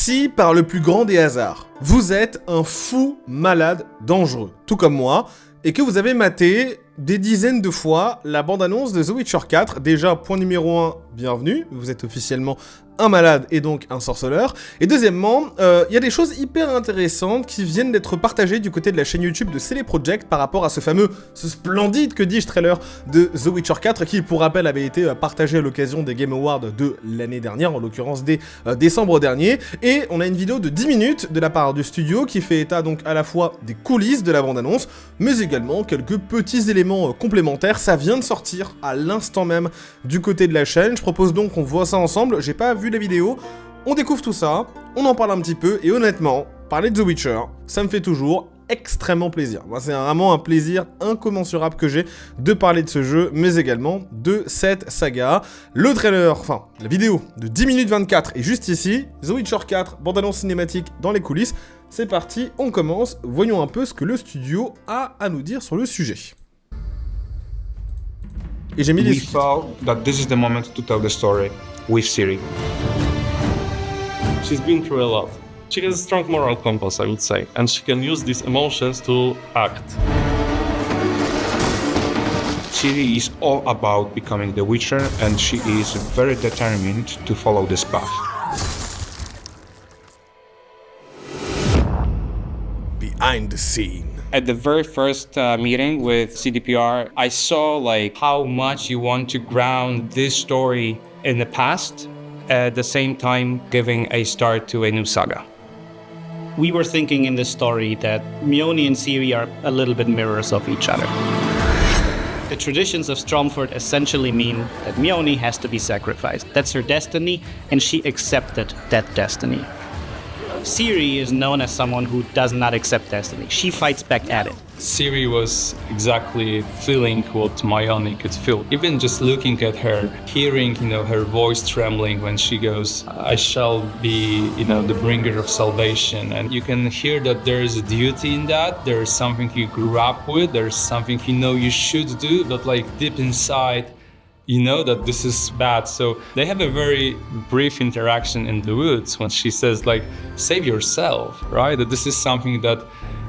Si, par le plus grand des hasards, vous êtes un fou malade dangereux, tout comme moi, et que vous avez maté des dizaines de fois la bande-annonce de The Witcher 4, déjà, point numéro 1, bienvenue, vous êtes officiellement un malade et donc un sorceleur. Et deuxièmement, il y a des choses hyper intéressantes qui viennent d'être partagées du côté de la chaîne YouTube de CD Projekt par rapport à ce splendide, que dis-je, trailer de The Witcher 4 qui, pour rappel, avait été partagé à l'occasion des Game Awards de l'année dernière, en l'occurrence dès décembre dernier. Et on a une vidéo de 10 minutes de la part du studio qui fait état donc à la fois des coulisses de la bande-annonce, mais également quelques petits éléments complémentaires. Ça vient de sortir à l'instant même du côté de la chaîne. Je propose donc qu'on voit ça ensemble. J'ai pas vu la vidéo, on découvre tout ça, on en parle un petit peu, et honnêtement, parler de The Witcher, ça me fait toujours extrêmement plaisir. Moi, c'est vraiment un plaisir incommensurable que j'ai de parler de ce jeu, mais également de cette saga. Le trailer, enfin, la vidéo de 10 minutes 24 est juste ici, The Witcher 4, bande-annonce cinématique dans les coulisses. C'est parti, on commence, voyons un peu ce que le studio a à nous dire sur le sujet. Et j'ai mis les We felt that this is the moment to tell the story with Ciri. She's been through a lot. She has a strong moral compass, I would say, and she can use these emotions to act. Ciri is all about becoming the Witcher, and she is very determined to follow this path. Behind the scene. At the very first meeting with CDPR, I saw how much you want to ground this story in the past, at the same time giving a start to a new saga. We were thinking in this story that Mione and Ciri are a little bit mirrors of each other. The traditions of Stromford essentially mean that Mione has to be sacrificed. That's her destiny, and she accepted that destiny. Ciri is known as someone who does not accept destiny. She fights back at it. Ciri was exactly feeling what Mione could feel. Even just looking at her, hearing, her voice trembling when she goes, I shall be, the bringer of salvation. And you can hear that there is a duty in that. There is something you grew up with. There's something you should do, but deep inside, you know that this is bad. So they have a very brief interaction in the woods when she says save yourself, right? That this is something that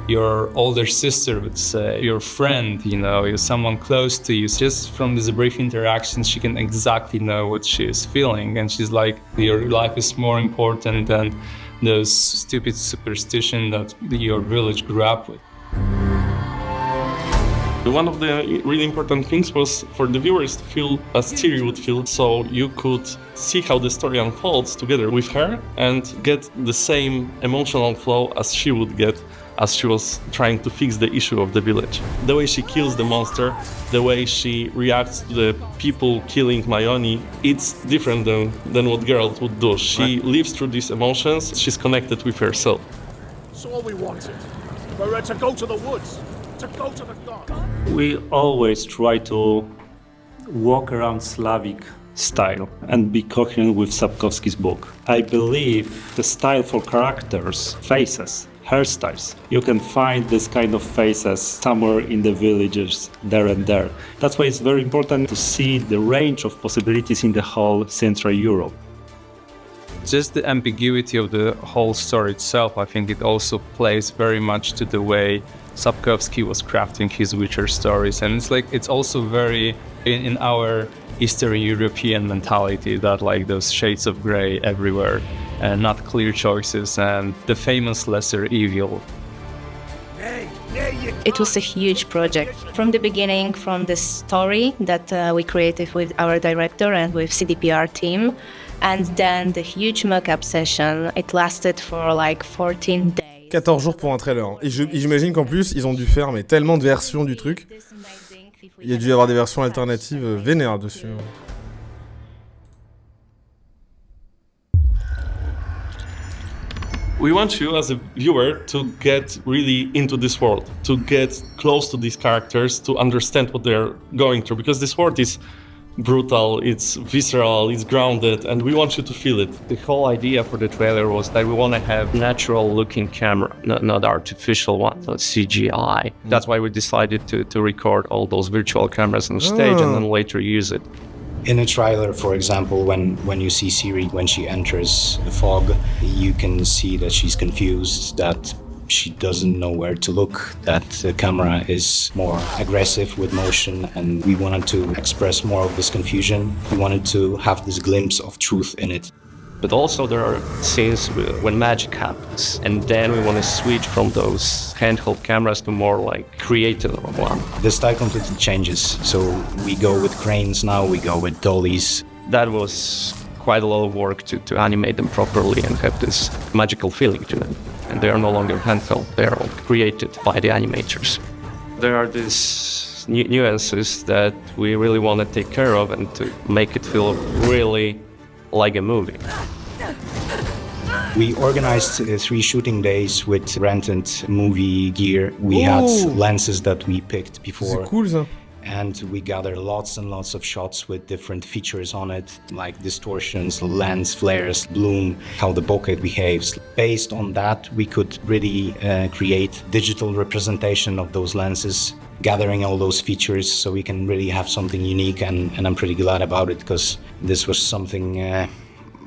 your older sister would say, your friend, you're someone close to you. Just from this brief interaction, she can exactly know what she is feeling. And she's like, your life is more important than those stupid superstition that your village grew up with. One of the really important things was for the viewers to feel as Ciri would feel, so you could see how the story unfolds together with her and get the same emotional flow as she would get as she was trying to fix the issue of the village. The way she kills the monster, the way she reacts to the people killing Mione, it's different than what Geralt would do. She lives through these emotions, she's connected with herself. So all we wanted, for to go to the woods, to go to the god. We always try to walk around Slavic style and be coherent with Sapkowski's book. I believe the style for characters, faces, hairstyles, you can find this kind of faces somewhere in the villages there and there. That's why it's very important to see the range of possibilities in the whole Central Europe. Just the ambiguity of the whole story itself, I think it also plays very much to the way Sapkowski was crafting his Witcher stories. And it's also very in our Eastern European mentality that those shades of gray everywhere and not clear choices and the famous lesser evil. It was a huge project from the beginning, from the story that we created with our director and with CDPR team, and then the huge mock-up session. It lasted for 14 days. 14 jours pour un trailer. Et j'imagine qu'en plus, ils ont dû faire tellement de versions du truc. Il y a dû y avoir des versions alternatives vénères dessus. We want you as a viewer to get really into this world, to get close to these characters, to understand what they're going through, because this world is brutal, it's visceral, it's grounded, and we want you to feel it. The whole idea for the trailer was that we want to have natural looking camera, not artificial one, not CGI. That's why we decided to record all those virtual cameras on stage and then later use it. In a trailer, for example, when you see Ciri, when she enters the fog, you can see that she's confused, that she doesn't know where to look, that the camera is more aggressive with motion, and we wanted to express more of this confusion. We wanted to have this glimpse of truth in it. But also there are scenes when magic happens, and then we want to switch from those handheld cameras to more like creative one. The style completely changes, so we go with cranes now, we go with dollies. That was quite a lot of work to animate them properly and have this magical feeling to them. And they are no longer handheld, they are all created by the animators. There are these nuances that we really want to take care of and to make it feel really like a movie. We organized 3 shooting days with rented movie gear. We had lenses that we picked before. C'est cool ça. And we gathered lots and lots of shots with different features on it, like distortions, lens flares, bloom, how the bokeh behaves. Based on that, we could really create digital representation of those lenses, gathering all those features so we can really have something unique, and I'm pretty glad about it because this was something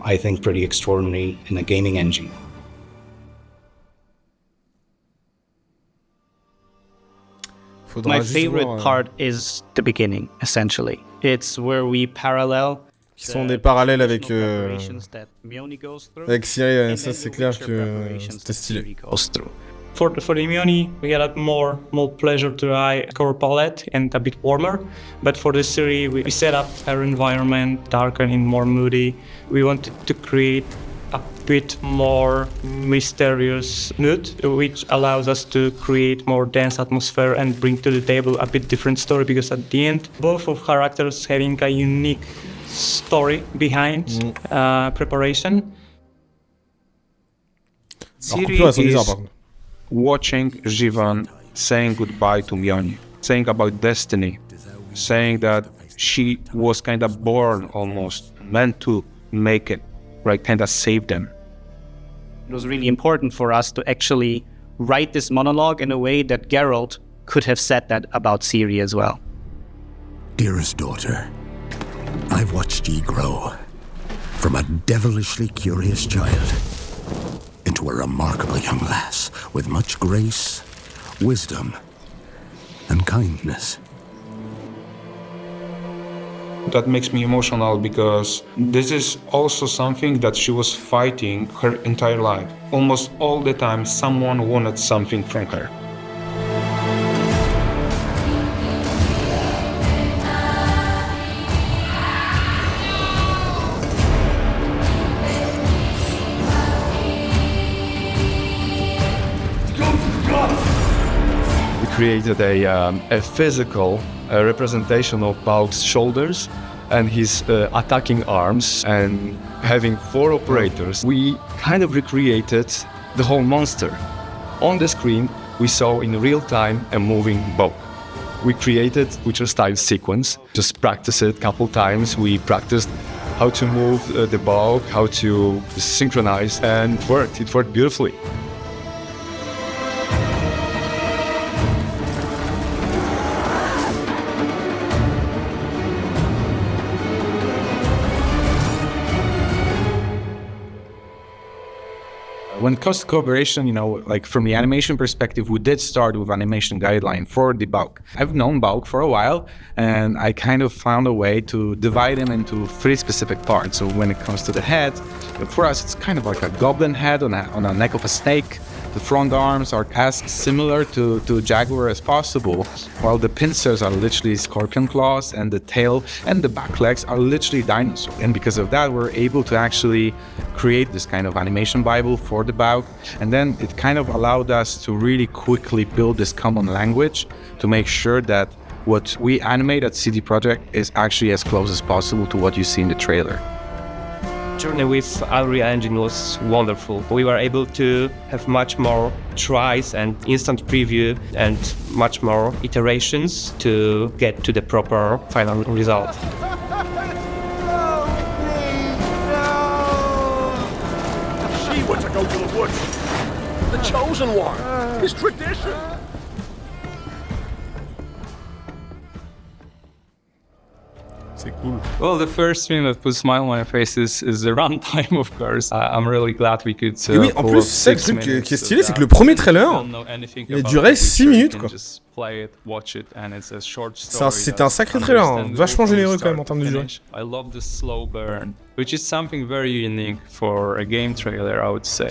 I think pretty extraordinary in a gaming engine. My favorite part is the beginning, essentially. It's where we parallel Qui sont des parallèles avec Ciri, ça c'est clair que c'était stylé. For the Mioni, we got a more pleasure to eye color palette and a bit warmer. But for the Ciri, we set up our environment darker and more moody. We wanted to create a bit more mysterious mood, which allows us to create more dense atmosphere and bring to the table a bit different story, because at the end, both of characters having a unique story behind preparation. Ciri is watching Jivan saying goodbye to Mioni, saying about destiny, saying that she was kind of born almost, meant to make it, right, kind of save them. It was really important for us to actually write this monologue in a way that Geralt could have said that about Ciri as well. Dearest daughter, I've watched ye grow from a devilishly curious child into a remarkable young lass with much grace, wisdom, and kindness. That makes me emotional because this is also something that she was fighting her entire life. Almost all the time, someone wanted something from her. Created a physical representation of Balk's shoulders and his attacking arms, and having 4 operators, we kind of recreated the whole monster. On the screen, we saw in real time a moving Balk. We created Witcher style sequence, just practice it a couple times. We practiced how to move the Balk, how to synchronize, and it worked beautifully. When it comes to cooperation, like from the animation perspective, we did start with animation guideline for the Balk. I've known Balk for a while, and I kind of found a way to divide him into 3 specific parts. So when it comes to the head, for us, it's kind of like a goblin head on a neck of a snake. The front arms are as similar to jaguar as possible, while the pincers are literally scorpion claws, and the tail and the back legs are literally dinosaur. And because of that, we're able to actually create this kind of animation Bible for the Balk. And then it kind of allowed us to really quickly build this common language to make sure that what we animate at CD Projekt is actually as close as possible to what you see in the trailer. Journey with Unreal Engine was wonderful. We were able to have much more tries and instant preview and much more iterations to get to the proper final result. She wants to go to the woods. The chosen one. His tradition. C'est cool. Well, the first thing that puts a smile on my face is the runtime, of course. I'm really glad we could. Et oui, en plus, c'est le truc qui est stylé, c'est que le premier trailer, il a duré 6 minutes, quoi. C'était un sacré trailer, hein, vachement généreux quand même en termes de durée. I love the slow burn, which is something very unique for a game trailer, I would say.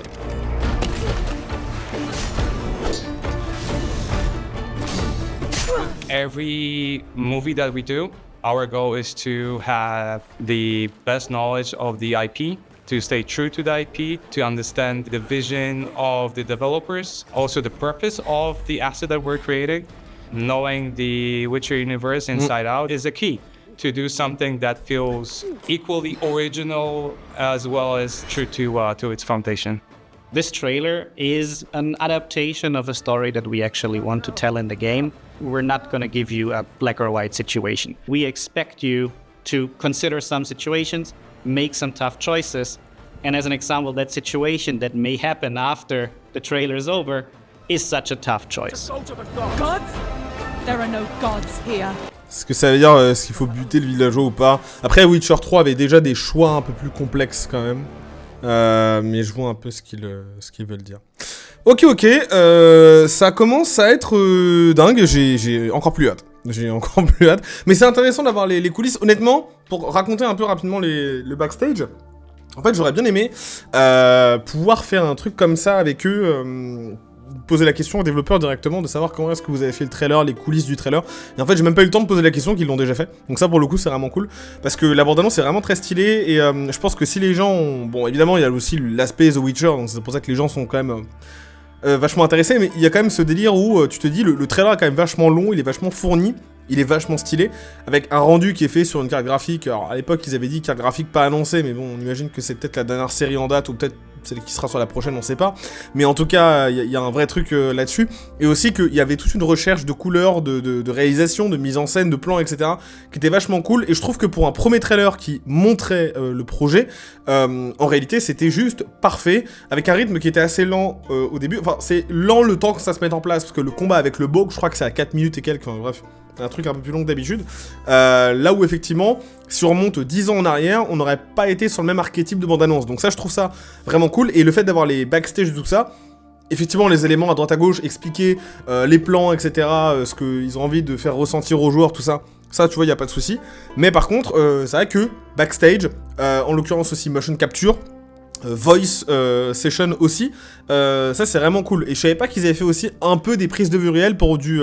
Every movie that we do, our goal is to have the best knowledge of the IP, to stay true to the IP, to understand the vision of the developers, also the purpose of the asset that we're creating. Knowing the Witcher universe inside out is a key to do something that feels equally original as well as true to its foundation. This trailer is an adaptation of a story that we actually want to tell in the game. We're not going to give you a black or white situation. We expect you to consider some situations, make some tough choices, and as an example, that situation that may happen after the trailer is over is such a tough choice. Gods? There are no gods here. Ce que ça veut dire, est-ce qu'il faut buter le villageois ou pas? Après, Witcher 3 avait déjà des choix un peu plus complexes quand même. Mais je vois un peu ce qu'ils veulent dire. Ok, ça commence à être dingue, j'ai encore plus hâte. Mais c'est intéressant d'avoir les coulisses. Honnêtement, pour raconter un peu rapidement le backstage, en fait, j'aurais bien aimé pouvoir faire un truc comme ça avec eux, poser la question aux développeurs directement de savoir comment est-ce que vous avez fait le trailer, les coulisses du trailer. Et en fait, j'ai même pas eu le temps de poser la question qu'ils l'ont déjà fait. Donc ça, pour le coup, c'est vraiment cool. Parce que la bande-annonce est vraiment très stylée. Et je pense que si les gens ont... Bon, évidemment, il y a aussi l'aspect The Witcher. Donc c'est pour ça que les gens sont quand même vachement intéressés. Mais il y a quand même ce délire où tu te dis, le trailer est quand même vachement long, il est vachement fourni. Il est vachement stylé, avec un rendu qui est fait sur une carte graphique. Alors à l'époque, ils avaient dit carte graphique pas annoncée, mais bon, on imagine que c'est peut-être la dernière série en date, ou peut-être celle qui sera sur la prochaine, on sait pas. Mais en tout cas, il y a un vrai truc là-dessus. Et aussi qu'il y avait toute une recherche de couleurs, de réalisation, de mise en scène, de plans, etc. qui était vachement cool. Et je trouve que pour un premier trailer qui montrait le projet, en réalité, c'était juste parfait, avec un rythme qui était assez lent au début. Enfin, c'est lent le temps que ça se mette en place, parce que le combat avec le Bogue, je crois que c'est à 4 minutes et quelques, enfin bref. Un truc un peu plus long que d'habitude. Là où effectivement, si on remonte 10 ans en arrière, on n'aurait pas été sur le même archétype de bande-annonce. Donc ça, je trouve ça vraiment cool. Et le fait d'avoir les backstage de tout ça, effectivement, les éléments à droite à gauche, expliquer les plans, etc., ce qu'ils ont envie de faire ressentir aux joueurs, tout ça. Ça, tu vois, il n'y a pas de souci. Mais par contre, c'est vrai que backstage, en l'occurrence aussi motion capture, voice session aussi, ça c'est vraiment cool. Et je savais pas qu'ils avaient fait aussi un peu des prises de vue réelles pour du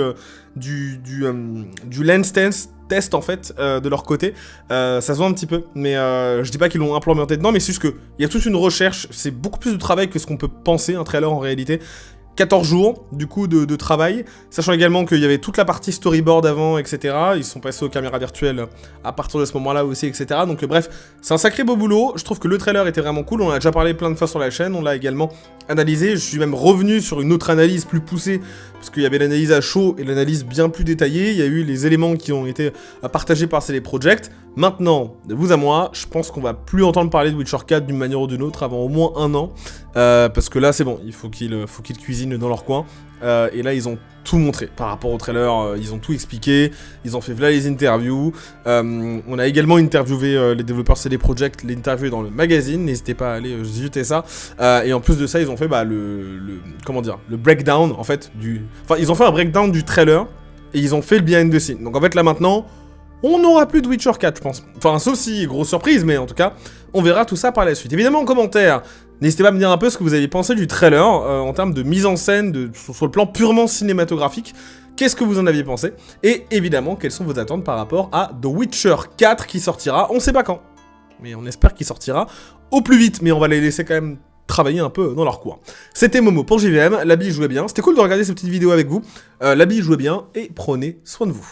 lens test en fait de leur côté. Ça se voit un petit peu, mais je dis pas qu'ils l'ont implémenté dedans, mais c'est juste que il y a toute une recherche, c'est beaucoup plus de travail que ce qu'on peut penser un trailer en réalité. 14 jours, du coup, de travail, sachant également qu'il y avait toute la partie storyboard avant, etc. Ils sont passés aux caméras virtuelles à partir de ce moment-là aussi, etc. Donc bref, c'est un sacré beau boulot. Je trouve que le trailer était vraiment cool. On en a déjà parlé plein de fois sur la chaîne. On l'a également analysé. Je suis même revenu sur une autre analyse plus poussée, parce qu'il y avait l'analyse à chaud et l'analyse bien plus détaillée. Il y a eu les éléments qui ont été partagés par CD Projekt. Maintenant, de vous à moi, je pense qu'on va plus entendre parler de Witcher 4 d'une manière ou d'une autre avant au moins 1 an. Parce que là, c'est bon, il faut qu'ils cuisinent dans leur coin. Et là, ils ont tout montré par rapport au trailer. Ils ont tout expliqué. Ils ont fait voilà les interviews. On a également interviewé les développeurs CD Projekt, l'interview dans le magazine. N'hésitez pas à aller jeter ça. Et en plus de ça, ils ont fait le breakdown en fait ils ont fait un breakdown du trailer et ils ont fait le behind the scene. Donc en fait là maintenant, on n'aura plus de Witcher 4, je pense. Enfin, sauf si, grosse surprise, mais en tout cas, on verra tout ça par la suite. Évidemment, en commentaire, n'hésitez pas à me dire un peu ce que vous avez pensé du trailer, en termes de mise en scène, sur le plan purement cinématographique. Qu'est-ce que vous en aviez pensé? Et évidemment, quelles sont vos attentes par rapport à The Witcher 4 qui sortira, on sait pas quand. Mais on espère qu'il sortira au plus vite, mais on va les laisser quand même travailler un peu dans leur coin. C'était Momo pour JVM, Labi jouait bien, c'était cool de regarder cette petite vidéo avec vous. Labi jouait bien, et prenez soin de vous.